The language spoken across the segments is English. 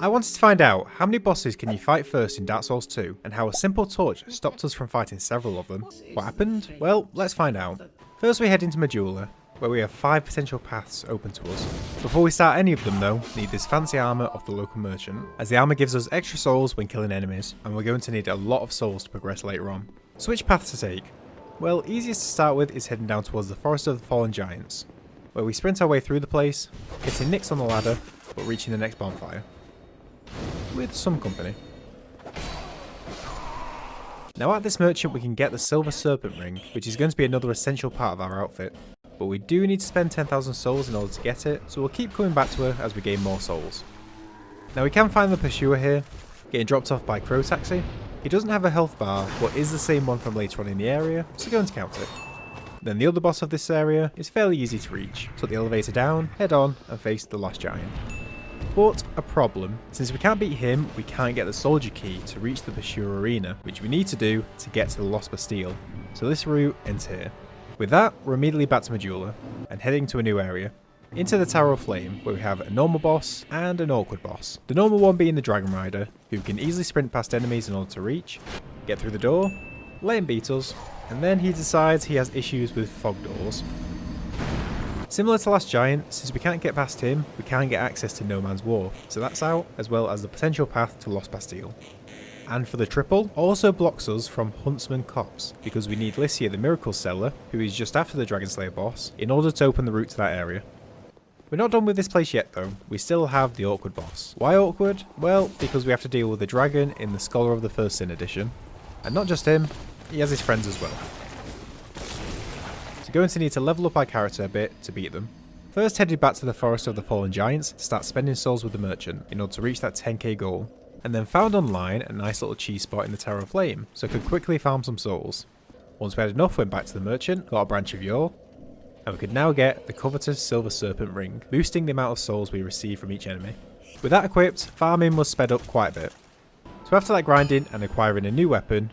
I wanted to find out how many bosses can you fight first in Dark Souls 2 and how a simple torch stopped us from fighting several of them. What happened? Well, let's find out. First we head into Majula, where we have 5 potential paths open to us. Before we start any of them though, we need this fancy armour of the local merchant, as the armour gives us extra souls when killing enemies, and we're going to need a lot of souls to progress later on. So which path to take? Well, easiest to start with is heading down towards the Forest of the Fallen Giants, where we sprint our way through the place, getting nicks on the ladder, but reaching the next bonfire. With some company. Now at this merchant we can get the Silver Serpent Ring, which is going to be another essential part of our outfit. But we do need to spend 10,000 souls in order to get it, so we'll keep coming back to her as we gain more souls. Now we can find the Pursuer here, getting dropped off by Crow Taxi. He doesn't have a health bar, but is the same one from later on in the area, so go and count it. Then the other boss of this area is fairly easy to reach, so the elevator down, head on, and face the last giant. But a problem, since we can't beat him, we can't get the soldier key to reach the Pursuer arena, which we need to do to get to the Lost Bastille, so this route ends here. With that, we're immediately back to Majula, and heading to a new area. Into the Tower of Flame, where we have a normal boss and an awkward boss. The normal one being the Dragon Rider, who can easily sprint past enemies in order to reach, get through the door, let him beat us, and then he decides he has issues with fog doors. Similar to Last Giant, since we can't get past him, we can't get access to No Man's Wharf, so that's out, as well as the potential path to Lost Bastille. And for the triple, also blocks us from Huntsman Copse, because we need Lycia the Miracle Seller, who is just after the Dragon Slayer boss, in order to open the route to that area. We're not done with this place yet though, we still have the awkward boss. Why awkward? Well, because we have to deal with the dragon in the Scholar of the First Sin edition. And not just him, he has his friends as well. So going to need to level up our character a bit to beat them. First headed back to the Forest of the Fallen Giants to start spending souls with the merchant in order to reach that 10k goal. And then found online a nice little cheese spot in the Tower of Flame, so could quickly farm some souls. Once we had enough, went back to the merchant, got a branch of yore, and we could now get the covetous Silver Serpent Ring, boosting the amount of souls we receive from each enemy. With that equipped, farming was sped up quite a bit. So after that grinding and acquiring a new weapon,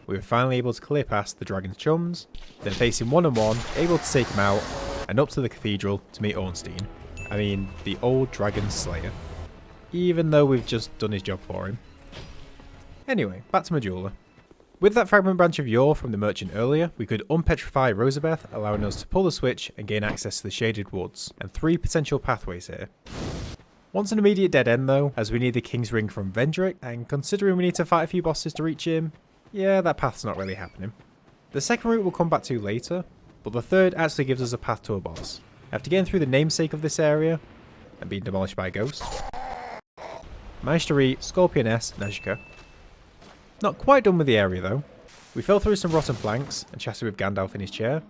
we were finally able to clear past the dragon's chums, then facing one-on-one, able to take him out, and up to the cathedral to meet Ornstein. I mean, the old dragon slayer. Even though we've just done his job for him. Anyway, back to Majula. With that fragment branch of yore from the merchant earlier, we could unpetrify Rosabeth, allowing us to pull the switch and gain access to the Shaded Woods, and 3 potential pathways here. Once an immediate dead end though, as we need the King's Ring from Vendrick, and considering we need to fight a few bosses to reach him, yeah, that path's not really happening. The second route we'll come back to later, but the third actually gives us a path to a boss. After getting through the namesake of this area, and being demolished by a ghost, managed to reach Scorpioness Nazca. Not quite done with the area though. We fell through some rotten planks and chatted with Gandalf in his chair,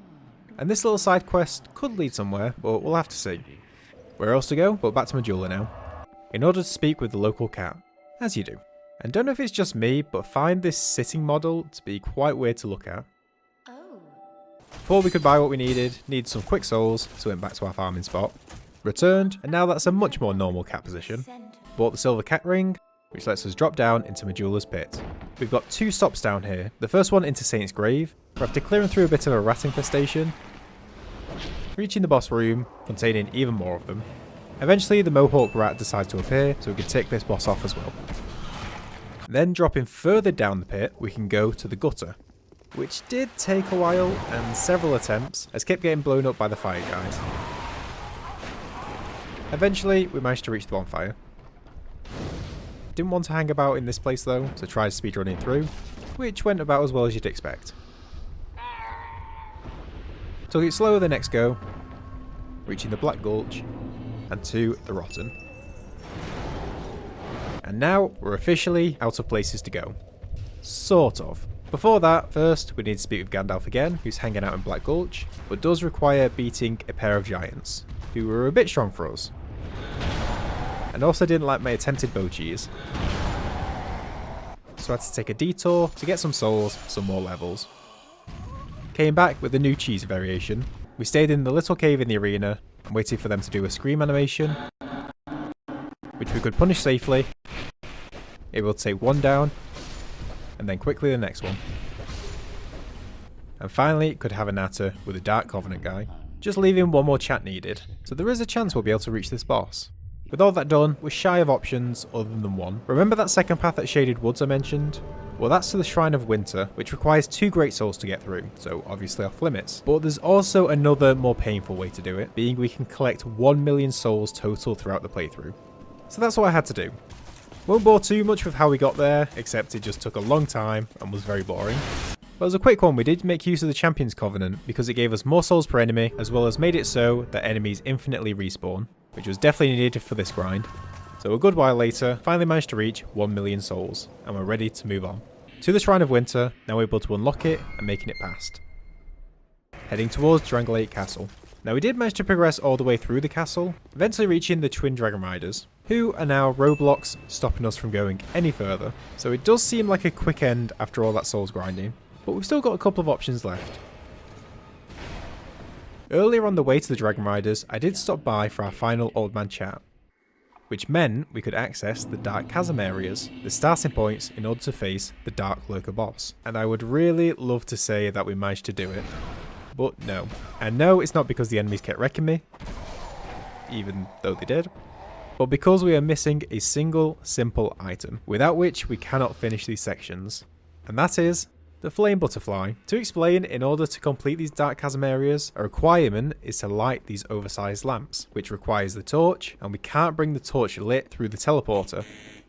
and this little side quest could lead somewhere, but we'll have to see. Where else to go but back to Majula now, in order to speak with the local cat, as you do. And don't know if it's just me, but find this sitting model to be quite weird to look at. Before we could buy what we needed some quick souls, so went back to our farming spot. Returned, and now that's a much more normal cat position. Bought the Silver Cat Ring, which lets us drop down into Majula's pit. We've got 2 stops down here. The first one into Saint's Grave, where after clearing through a bit of a rat infestation, reaching the boss room, containing even more of them. Eventually the Mohawk rat decides to appear, so we can take this boss off as well. Then dropping further down the pit, we can go to the gutter, which did take a while and several attempts, as kept getting blown up by the fire guys. Eventually we managed to reach the bonfire. Didn't want to hang about in this place though, so tried speedrunning through, which went about as well as you'd expect. Took it slower the next go, reaching the Black Gulch, and to the Rotten. And now we're officially out of places to go. Sort of. Before that, first we need to speak with Gandalf again, who's hanging out in Black Gulch, but does require beating a pair of giants, who were a bit strong for us. And also didn't like my attempted bow cheese. So I had to take a detour to get some souls, some more levels. Came back with a new cheese variation. We stayed in the little cave in the arena and waited for them to do a scream animation, which we could punish safely, able to take one down, and then quickly the next one. And finally could have a natter with a Dark Covenant guy, just leaving one more chat needed, so there is a chance we'll be able to reach this boss. With all that done, we're shy of options other than one. Remember that second path at Shaded Woods I mentioned? Well, that's to the Shrine of Winter, which requires 2 Great Souls to get through, so obviously off limits. But there's also another more painful way to do it, being we can collect 1 million souls total throughout the playthrough. So that's what I had to do. Won't bore too much with how we got there, except it just took a long time and was very boring. But as a quick one, we did make use of the Champion's Covenant because it gave us more souls per enemy, as well as made it so that enemies infinitely respawn, which was definitely needed for this grind. So a good while later, finally managed to reach 1 million souls, and we're ready to move on. To the Shrine of Winter, now we're able to unlock it and making it past. Heading towards Drangleic Castle. Now we did manage to progress all the way through the castle, eventually reaching the Twin Dragon Riders, who are now roadblocks stopping us from going any further. So it does seem like a quick end after all that souls grinding, but we've still got a couple of options left. Earlier on the way to the Dragon Riders, I did stop by for our final Old Man chat, which meant we could access the Dark Chasm areas, the starting points in order to face the Dark Lurker boss. And I would really love to say that we managed to do it, but no. And no, it's not because the enemies kept wrecking me, even though they did, but because we are missing a single simple item, without which we cannot finish these sections, and that is the Flame Butterfly. To explain, in order to complete these Dark Chasm areas, a requirement is to light these oversized lamps, which requires the torch, and we can't bring the torch lit through the teleporter.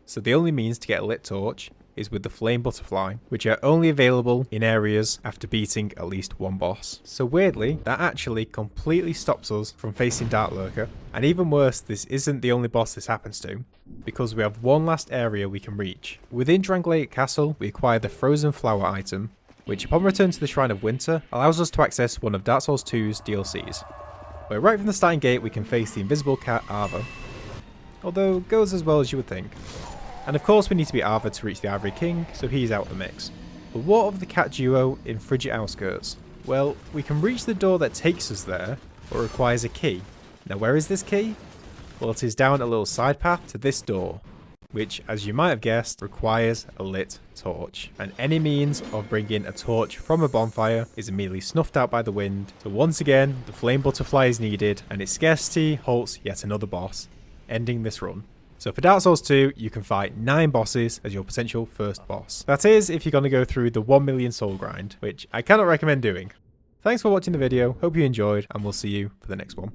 So the only means to get a lit torch is with the Flame Butterfly, which are only available in areas after beating at least one boss. So weirdly, that actually completely stops us from facing Dark Lurker, and even worse, this isn't the only boss this happens to, because we have one last area we can reach. Within Drangleic Castle, we acquire the Frozen Flower item, which upon return to the Shrine of Winter, allows us to access one of Dark Souls 2's DLCs. Where right from the starting gate we can face the invisible cat Arva, although goes as well as you would think. And of course we need to beat Arva to reach the Ivory King, so he's out of the mix. But what of the cat duo in Frigid Outskirts? Well, we can reach the door that takes us there, but requires a key. Now where is this key? Well, it is down a little side path to this door, which, as you might have guessed, requires a lit torch. And any means of bringing a torch from a bonfire is immediately snuffed out by the wind, so once again the Flame Butterfly is needed, and its scarcity halts yet another boss, ending this run. So for Dark Souls 2, you can fight 9 bosses as your potential first boss. That is, if you're going to go through the 1 million soul grind, which I cannot recommend doing. Thanks for watching the video, hope you enjoyed, and we'll see you for the next one.